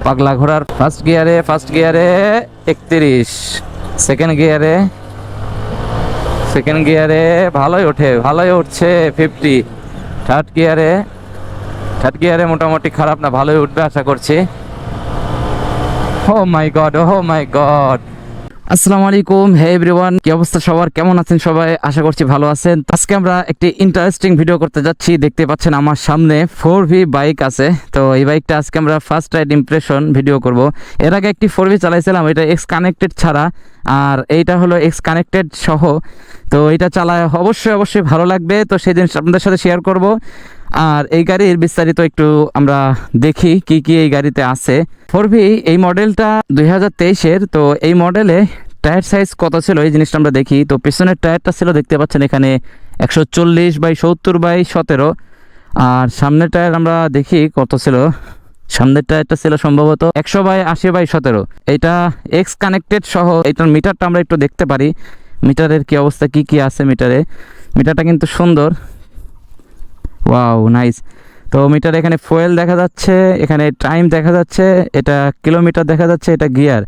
পাগলা ঘোড়ার ফার্স্ট গিয়ারে 31, সেকেন্ড গিয়ারে ভালোই উঠছে 50, থার্ড গিয়ারে মোটামুটি খারাপ না, ভালোই উঠবে আশা করছি। ও মাই গড। আসসালামু আলাইকুম, হে এভরিওয়ান, কি অবস্থা সবার, কেমন আছেন সবাই? আশা করছি ভালো আছেন। আজকে আমরা একটি ইন্টারেস্টিং ভিডিও করতে যাচ্ছি। দেখতে পাচ্ছেন আমার সামনে 4V বাইক আছে। তো এই বাইকটা আজকে আমরা ফার্স্ট রাইড ইমপ্রেশন ভিডিও করব। এর আগে একটি 4V চালাইছিলাম, এটা এক্স কানেক্টেড ছাড়া, আর এইটা হলো এক্স কানেক্টেড সহ। তো এটা চালায় অবশ্যই ভালো লাগবে, তো সেই জিনিস আপনাদের সাথে শেয়ার করব। আর এই গাড়ির বিস্তারিত একটু আমরা দেখি কি এই গাড়িতে আছে। 4V এই মডেলটা 2023-এর। তো এই মডেলে টায়ার সাইজ কত ছিল এই জিনিসটা আমরা দেখি। তো পিছনের টায়ারটা ছিল, দেখতে পাচ্ছেন এখানে 140/70/17, আর সামনের টায়ার আমরা দেখি কত ছিল। সামনের টায়ারটা ছিল সম্ভবত 100/80/17। এটা এক্স কানেক্টেড সহ। এটার মিটারটা আমরা একটু দেখতে পারি, মিটারের কি অবস্থা, কি আছে মিটারটা কিন্তু সুন্দর। Wow, nice. তো মিটার এখানে ফুয়েল দেখা যাচ্ছে, এখানে টাইম দেখা যাচ্ছে, এটা কিলোমিটার দেখা যাচ্ছে, এটা গিয়ার।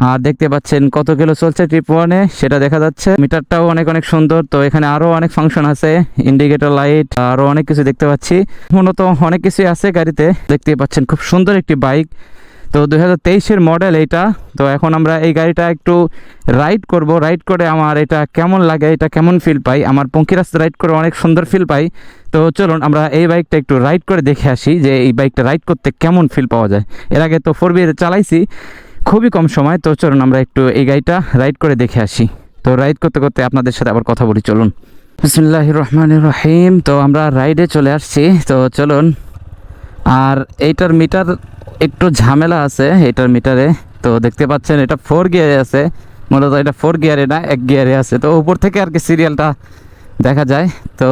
আর দেখতে পাচ্ছেন কত কিলো চলছে ট্রিপ 1-এ সেটা দেখা যাচ্ছে। মিটারটাও অনেক সুন্দর। তো এখানে আরও অনেক ফাংশন আছে, ইন্ডিকেটর লাইট, আরও অনেক কিছু দেখতে পাচ্ছি। মূলত অনেক কিছুই আছে গাড়িতে, দেখতে পাচ্ছেন খুব সুন্দর একটি বাইক। তো 2023-এর মডেল এইটা। তো এখন আমরা এই গাড়িটা একটু রাইড করব। রাইড করে আমার এটা কেমন লাগে, এটা কেমন ফিল পাই, আমার পঙ্কি রাস্তা রাইড করে অনেক সুন্দর ফিল পাই। তো চলুন আমরা এই বাইকটা একটু রাইড করে দেখে আসি যে এই বাইকটা রাইড করতে কেমন ফিল পাওয়া যায়। এর আগে তো 4V চালাইছি খুবই কম সময়। তো চলুন আমরা একটু এই গাড়িটা রাইড করে দেখে আসি। তো রাইড করতে করতে আপনাদের সাথে আবার কথা বলি, চলুন। বিসমিল্লাহির রহমানির রহিম। তো আমরা রাইডে চলে আসছি, তো চলুন। আর এইটার মিটার একটু ঝামেলা আছে এটার মিটারে। তো দেখতে পাচ্ছেন এটা 4 গিয়ারে আছে, মূলত এটা 4 গিয়ারে না, 1 গিয়ারে আছে। তো উপর থেকে আর কি সিরিয়ালটা দেখা যায়। তো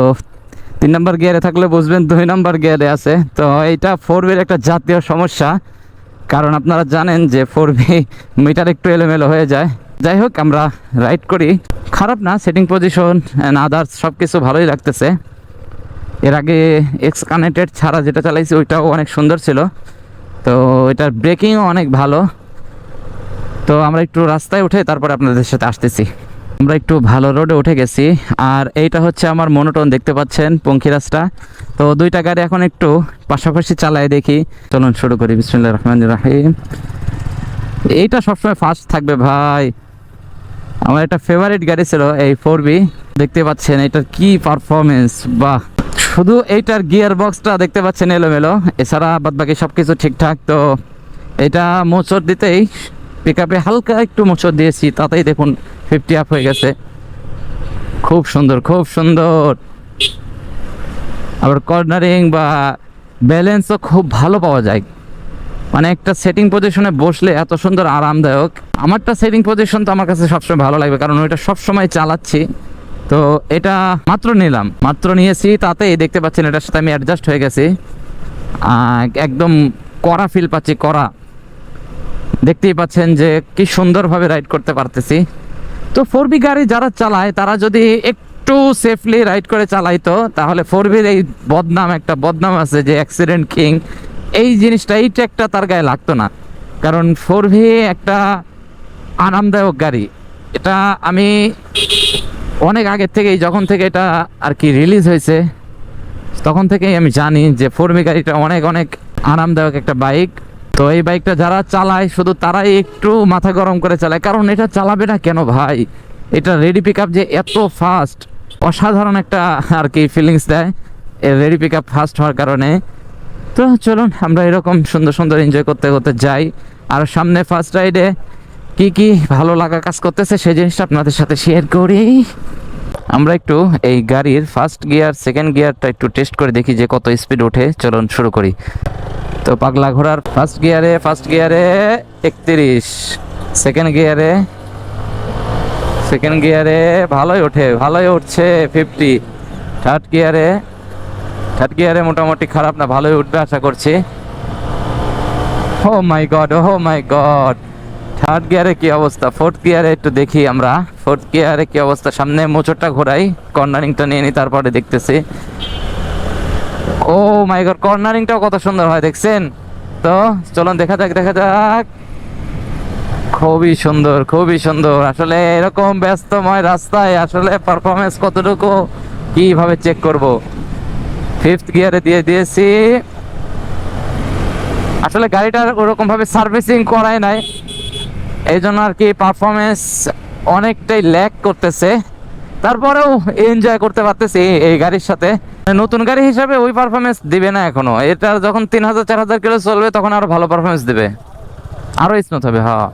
3 নম্বর গিয়ারে থাকলে বুঝবেন 2 নম্বর গিয়ারে আছে। তো এইটা 4Vর একটা জাতীয় সমস্যা, কারণ আপনারা জানেন যে 4V মিটার একটু এলোমেলো হয়ে যায়। যাই হোক, আমরা রাইড করি, খারাপ না, সেটিং পজিশন অ্যান্ড আদার্স সব কিছু ভালোই লাগতেছে। এর আগে এক্স কানেক্টেড ছাড়া যেটা চালাইছি ওইটাও অনেক সুন্দর ছিল। তো এটার ব্রেকিংও অনেক ভালো। তো আমরা একটু রাস্তায় উঠে তারপরে আপনাদের সাথে আসতেছি। আমরা একটু ভালো রোডে উঠে গেছি। আর এইটা হচ্ছে আমার মনোটন, দেখতে পাচ্ছেন পঙ্কি রাস্তা। তো দুইটা গাড়ি এখন একটু পাশাপাশি চালাই দেখি। চলুন শুরু করি। বিসমিল্লাহির রহমানির রহিম। এইটা সবসময় ফার্স্ট থাকবে ভাই, আমার একটা ফেভারিট গাড়ি ছিল এই 4V। দেখতে পাচ্ছেন এটার কি পারফরমেন্স, বাহ। শুধু এইটার গিয়ার বক্সটা দেখতে পাচ্ছেন এলোমেলো, এছাড়া বাদবাকি সব কিছু ঠিকঠাক। তো এটা মোচড় দিতেই পিকআপে হালকা একটু মোচড় দিয়েছি, তাতেই দেখুন 50 আপ হয়ে গেছে। খুব সুন্দর। আবার কর্নারিং বা ব্যালেন্সও খুব ভালো পাওয়া যায়। মানে একটা সেটিং পজিশনে বসলে এত সুন্দর আরামদায়ক। আমারটা সেটিং পজিশন তো আমার কাছে সবসময় ভালো লাগবে, কারণ ওইটা সবসময় চালাচ্ছি। তো এটা মাত্র নিয়েছি, তাতেই দেখতে পাচ্ছেন এটার সাথে আমি অ্যাডজাস্ট হয়ে গেছি। একদম কড়া ফিল পাচ্ছি, কড়া। দেখতেই পাচ্ছেন যে কি সুন্দরভাবে রাইড করতে পারতেছি। তো 4V গাড়ি যারা চালায় তারা যদি একটু সেফলি রাইড করে চালাইতো, তাহলে 4Vর এই একটা বদনাম আছে যে অ্যাক্সিডেন্ট কিং, এই জিনিসটা, এই ট্র্যাকটা তার গায়ে লাগতো না। কারণ 4V একটা আরামদায়ক গাড়ি। এটা আমি অনেক আগের থেকেই, যখন থেকে এটা আর কি রিলিজ হয়েছে, তখন থেকেই আমি জানি যে 4V গাড়িটা অনেক আরামদায়ক একটা বাইক। তো এই বাইকটা যারা চালায় শুধু তারাই একটু মাথা গরম করে চালায়, কারণ এটা চালাবে না কেন ভাই? এটা রেডি পিক আপ যে এত ফাস্ট, অসাধারণ একটা আর কি ফিলিংস দেয় এর রেডি পিক আপ ফাস্ট হওয়ার কারণে। তো চলুন আমরা এরকম সুন্দর এনজয় করতে যাই। আর সামনে ফার্স্ট রাইডে কি ভালো লাগা কাজ করতেছে সেই জিনিসটা আপনাদের সাথে শেয়ার করি। আমরা একটু এই গাড়ির ফার্স্ট গিয়ার সেকেন্ড গিয়ারটা একটু টেস্ট করে দেখি যে কত স্পিড ওঠে। চলুন শুরু করি। তো পাগলা ঘোড়ার ফার্স্ট গিয়ারে 31, সেকেন্ড গিয়ারে ভালোই উঠছে 50, থার্ড গিয়ারে মোটামুটি খারাপ না, ভালোই উঠবে আশা করছি। ও মাই গড, থার্ড গিয়ারে কি অবস্থা। ফোর্থ গিয়ারে একটু দেখি আমরা, ফোর্থ গিয়ারে কি অবস্থা। সামনে মোচরটা ঘোরাই, কর্নারিংটা নিয়ে নিই, তারপরে দেখতেছি। ও মাই গড, কর্নারিংটাও কত সুন্দর হয় দেখছেন। তো চলুন দেখা যাক দেখা যাক। খুবই সুন্দর খুবই সুন্দর। আসলে এরকম ব্যস্তময় রাস্তায় আসলে পারফরমেন্স কতটুকু কিভাবে চেক করব। ফিফথ গিয়ারে দিয়ে দিয়েছি। আসলে গাড়িটার ওরকম ভাবে সার্ভিসিং করাই নাই, এই জন্য আর কি পারফরমেন্স অনেকটাই ল্যাক করতেছে। তারপরেও এনজয় করতে পারতেছি এই গাড়ির সাথে। নতুন গাড়ি হিসাবে ওই পারফরমেন্স দিবে না এখনো, এটা যখন 3000-4000 কিলো চলবে তখন আরো ভালো পারফরমেন্স দিবে, আরো স্মুথ হবে। হ্যাঁ,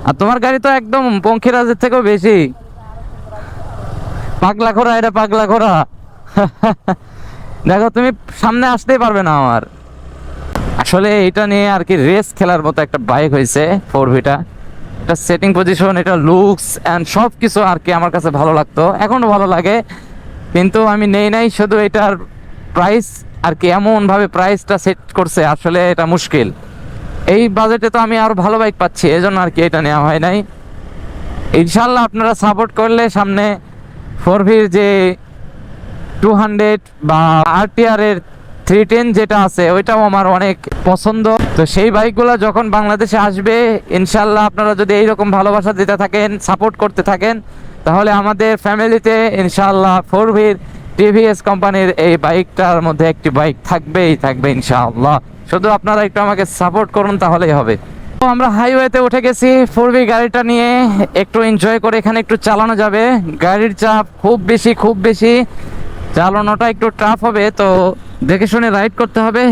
আর তোমার গাড়ি তো একদম পঙ্খিরাজের থেকেও বেশি পাগলা ঘোড়া, এটা পাগলা ঘোড়া। দেখো তুমি সামনে আসতেই পারবে না আমার। আসলে এটা নিয়ে আর কি রেস খেলার মতো একটা বাইক হয়েছে 4V-টা। এটা সেটিং পজিশন, এটা লুকস অ্যান্ড সব কিছু আর কি আমার কাছে ভালো লাগতো, এখনো ভালো লাগে, কিন্তু আমি নেই নাই শুধু এটার প্রাইস আর কি। এমনভাবে প্রাইসটা সেট করছে, আসলে এটা মুশকিল। এই বাজেটে তো আমি আরো ভালো বাইক পাচ্ছি, এই জন্য আর কি এটা নেওয়া হয় নাই। ইনশাল্লাহ আপনারা সাপোর্ট করলে সামনে 4Vর যে 200 বা RTR এর 310 যেটা আছে ওইটাও আমার অনেক পছন্দ। তো সেই বাইকগুলো যখন বাংলাদেশে আসবে ইনশাল্লাহ আপনারা যদি এইরকম ভালোবাসা দিতে থাকেন, সাপোর্ট করতে থাকেন, তাহলে আমাদের ফ্যামিলিতে ইনশাল্লাহ 4Vর TVS কোম্পানির এই বাইকটার মধ্যে একটি বাইক থাকবেই থাকবে ইনশাআল্লাহ। শুধু আপনারা একটু আমাকে সাপোর্ট করুন তাহলেই হবে। তো আমরা হাইওয়েতে উঠে গেছি 4V গাড়িটা নিয়ে, একটু এনজয় করে এখানে একটু চালানো যাবে। গাড়ির চাপ খুব বেশি খুব বেশি, চালানোটা একটু টাফ হবে, তো দেখে শুনে রাইড করতে হবে,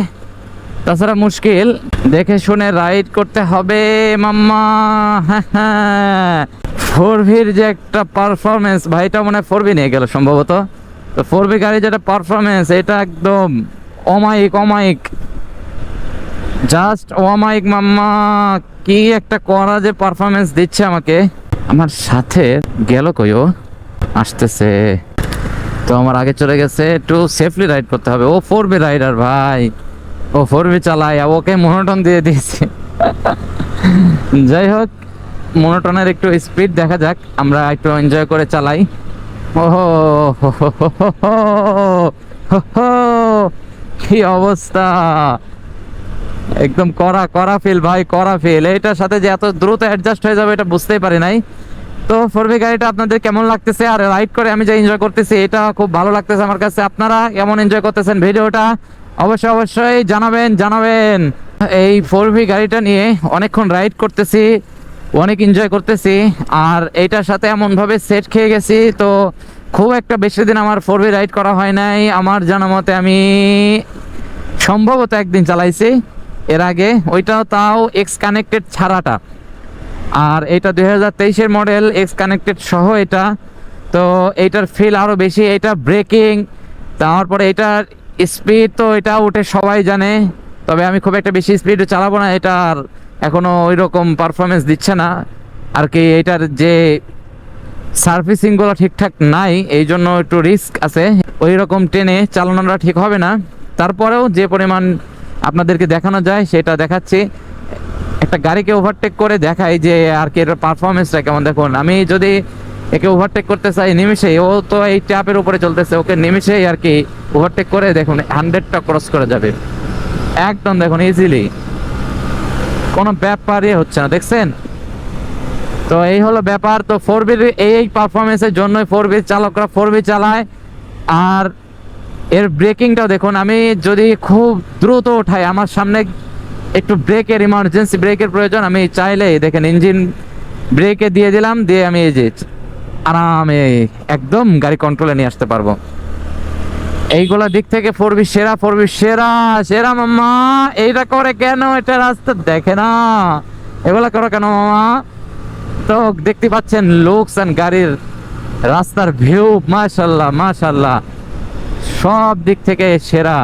তাছাড়া মুশকিল। দেখে শুনে রাইড করতে হবে মাম্মা। হ্যাঁ, 4Vর যে একটা পারফরমেন্স, ভাইটা মনে হয় 4V নিয়ে গেল সম্ভবত। তো 4V গাড়ি যেটা পারফরমেন্স, এটা একদম অমায়িক অমায়িক, জাস্ট অমায়িক মাম্মা। কি একটা করা যে পারফরমেন্স দিচ্ছে আমাকে। আমার সাথে গেল কইও, আসতেছে তো আমার আগে চলে গেছে। একটু সেফলি রাইড করতে হবে। ও 4V রাইডার ভাই, ও 4V চালায়, ওকে মনোটন দিয়ে দিয়েছে। যাই হোক, মনোটনের একটু স্পিড দেখা যাক, আমরা একটু এনজয় করে চালাই। ওহো, কি অবস্থা, একদম করা করা ফিল ভাই, করা ফিল। এটার সাথে যে এত দ্রুত অ্যাডজাস্ট হয়ে যাবে এটা বুঝতেই পারি নাই। তো 4V গাড়িটা আপনাদের কেমন লাগতেছে, আর রাইড করে আমি যে এনজয় করতেছি এটা খুব ভালো লাগতেছে আমার কাছে। আপনারা কেমন এনজয় করতেছেন ভিডিওটা অবশ্যই অবশ্যই জানাবেন জানাবেন। এই 4V গাড়িটা নিয়ে অনেকক্ষণ রাইড করতেছি, অনেক এনজয় করতেছি, আর এইটার সাথে এমনভাবে সেট খেয়ে গেছি। তো খুব একটা বেশি দিন আমার 4V রাইড করা হয় নাই। আমার জানা মতে আমি সম্ভবত একদিন চালাইছি এর আগে, ওইটাও তাও এক্স কানেক্টেড ছাড়াটা। আর এটা 2023-এর মডেল এক্স কানেক্টেড সহ এটা। তো এইটার ফিল আরও বেশি, এটা ব্রেকিং, তারপরে এটার স্পিড তো এটা উঠে সবাই জানে, তবে আমি খুব একটা বেশি স্পিডে চালাবো না, এটার এখনও ওই রকম পারফরমেন্স দিচ্ছে না আর কি। এটার যে সার্ভিসিংগুলো ঠিকঠাক নাই, এই জন্য একটু রিস্ক আছে, ওই রকম টেনে চালানোটা ঠিক হবে না। তারপরেও যে পরিমাণ আপনাদেরকে দেখানো যায় সেটা দেখাচ্ছি। একটা গাড়িকে ওভারটেক করে দেখাই যে আর কি এটার পারফরমেন্সটা কেমন। দেখুন, আমি যদি একে ওভারটেক করতে চাই নিমিশেই, ও তো এই ট্যাপের উপরে চলতেছে, ওকে নিমিশেই আর কি ওভারটেক করে দেখুন 100টা ক্রস করে যাবে একদম। দেখুন ইজিলি, কোনো ব্যাপারই হচ্ছে না, দেখছেন? তো এই হলো ব্যাপার। তো 4Vর এই পারফরমেন্সের জন্যই 4V চালকরা 4V চালায়। আর এর ব্রেকিংটাও দেখুন, আমি যদি খুব দ্রুত ওঠাই, আমার সামনে একটু ব্রেকের ইমার্জেন্সি ব্রেকের প্রয়োজন, আমি চাইলে দেখেন ইঞ্জিন ব্রেকে দিয়ে দিলাম, দিয়ে আমি এই যে আরামে একদম গাড়ি কন্ট্রোলে নিয়ে আসতে পারবো। এইগুলা দিক থেকে 4V সেরা, 4V সেরা সেরা মাম্মা। এইটা করে কেন? এটা রাস্তা দেখে না, এগুলা করো কেন মামা? তো দেখতে পাচ্ছেন লুকস এন্ড গাড়ির রাস্তার ভিউ, মাশাল্লাহ মাশাল্লাহ, সব দিক থেকে সেরা।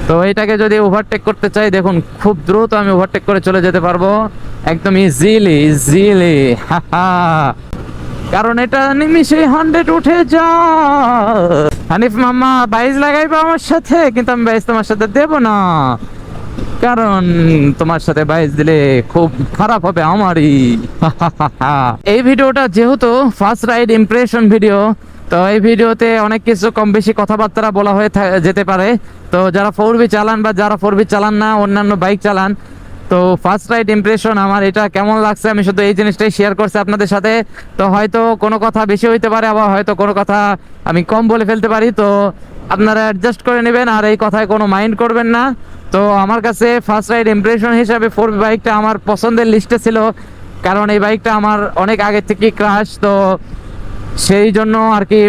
তো এটাকে যদি ওভারটেক করতে চাই, দেখুন খুব দ্রুত আমি ওভারটেক করে চলে যেতে পারবো একদম ইজিলি ইজিলি। কারণ এটা নিমিশে 100 উঠে যা। হানিফ মামা 22 লাগাইবো আমার সাথে, কিন্তু আমি 22 তোমার সাথে দেব না, কারণ তোমার সাথে 22 দিলে খুব খারাপ হবে আমারই। এই ভিডিওটা যেহেতু ফার্স্ট রাইড ইমপ্রেশন ভিডিও, তো তো এই ভিডিওতে অনেক কিছু কম বেশি কথাবার্তা বলা হয়ে যেতে পারে। তো যারা 4V চালান বা যারা 4V চালান না, অন্যান্য বাইক চালান, তো ফার্স্ট রাইড ইমপ্রেশন আমার এটা কেমন লাগছে আমি শুধু এই জিনিসটাই শেয়ার করছি আপনাদের সাথে। তো হয়তো কোনো কথা বেশি হইতে পারে, আবার হয়তো কোনো কথা আমি কম বলে ফেলতে পারি, তো আপনারা অ্যাডজাস্ট করে নেবেন আর এই কথায় কোনো মাইন্ড করবেন না। তো আমার কাছে ফার্স্ট রাইড ইমপ্রেশন হিসাবে 4V বাইকটা আমার পছন্দের লিস্টে ছিল, কারণ এই বাইকটা আমার অনেক আগে থেকে ক্রাশ। তো সেই জন্য আর কি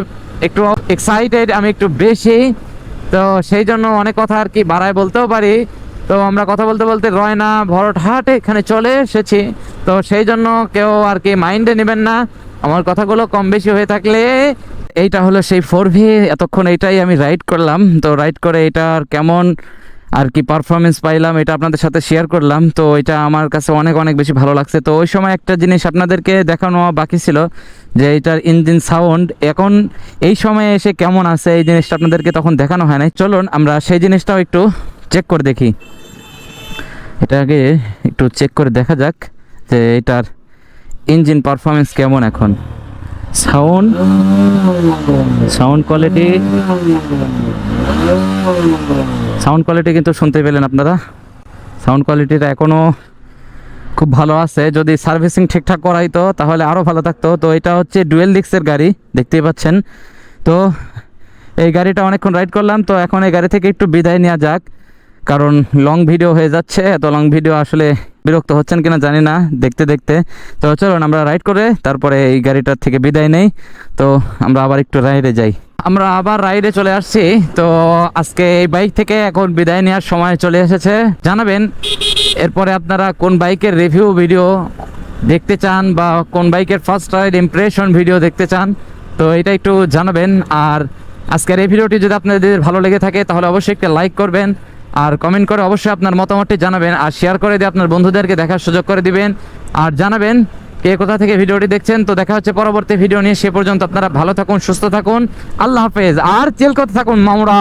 একটু এক্সাইটেড আমি একটু বেশি, তো সেই জন্য অনেক কথা আর কি বাড়ায় বলতেও পারি। তো আমরা কথা বলতে বলতে রয়না ভরটহাট এখানে চলে এসেছি, তো সেই জন্য কেউ আর কি মাইন্ডে নেবেন না আমার কথাগুলো কম বেশি হয়ে থাকলে। এইটা হলো সেই 4V, এতক্ষণ এইটাই আমি রাইড করলাম। তো রাইড করে এটার কেমন আর কি পারফরমেন্স পাইলাম এটা আপনাদের সাথে শেয়ার করলাম। তো এটা আমার কাছে অনেক অনেক বেশি ভালো লাগছে। তো ওই সময় একটা জিনিস আপনাদেরকে দেখানো বাকি ছিল, যে এটার ইঞ্জিন সাউন্ড এখন এই সময়ে এসে কেমন আছে, এই জিনিসটা আপনাদেরকে তখন দেখানো হয় নাই। চলুন আমরা সেই জিনিসটাও একটু চেক করে দেখি। এটাকে একটু চেক করে দেখা যাক যে এটার ইঞ্জিন পারফরমেন্স কেমন এখন। সাউন্ড কোয়ালিটি কিন্তু শুনতে পেলেন আপনারা, সাউন্ড কোয়ালিটিটা এখনও খুব ভালো আছে। যদি সার্ভিসিং ঠিকঠাক করাইতো তাহলে আরও ভালো থাকতো। তো এটা হচ্ছে ডুয়েল ডিস্কের গাড়ি, দেখতেই পাচ্ছেন। তো এই গাড়িটা অনেকক্ষণ রাইড করলাম, তো এখন এই গাড়ি থেকে একটু বিদায় নেওয়া যাক, কারণ লং ভিডিও হয়ে যাচ্ছে। এত লং ভিডিও আসলে বিরক্ত হচ্ছেন কিনা জানি না দেখতে দেখতে। তো চলুন আমরা রাইড করে তারপরে এই গাড়িটার থেকে বিদায় নেই। তো আমরা আবার একটু রাইডে যাই। আমরা আবার রাইডে চলে আসছি। তো আজকে এই বাইক থেকে এখন বিদায় নেওয়ার সময় চলে এসেছে। জানাবেন এরপরে আপনারা কোন বাইকের রিভিউ ভিডিও দেখতে চান বা কোন বাইকের ফার্স্ট রাইড ইমপ্রেশন ভিডিও দেখতে চান, তো এটা একটু জানাবেন। আর আজকের এই ভিডিওটি যদি আপনাদের ভালো লেগে থাকে তাহলে অবশ্যই একটা লাইক করবেন, আর কমেন্ট করে অবশ্যই আপনার মতামতটি জানাবেন, আর শেয়ার করে দিয়ে আপনার বন্ধুদেরকে দেখার সুযোগ করে দিবেন, আর জানাবেন কে কোথা থেকে ভিডিওটি দেখছেন। তো দেখা হচ্ছে পরবর্তী ভিডিও নিয়ে, সে পর্যন্ত আপনারা ভালো থাকুন, সুস্থ থাকুন, আল্লাহ হাফেজ, আর চিল করতে থাকুন মামুরা।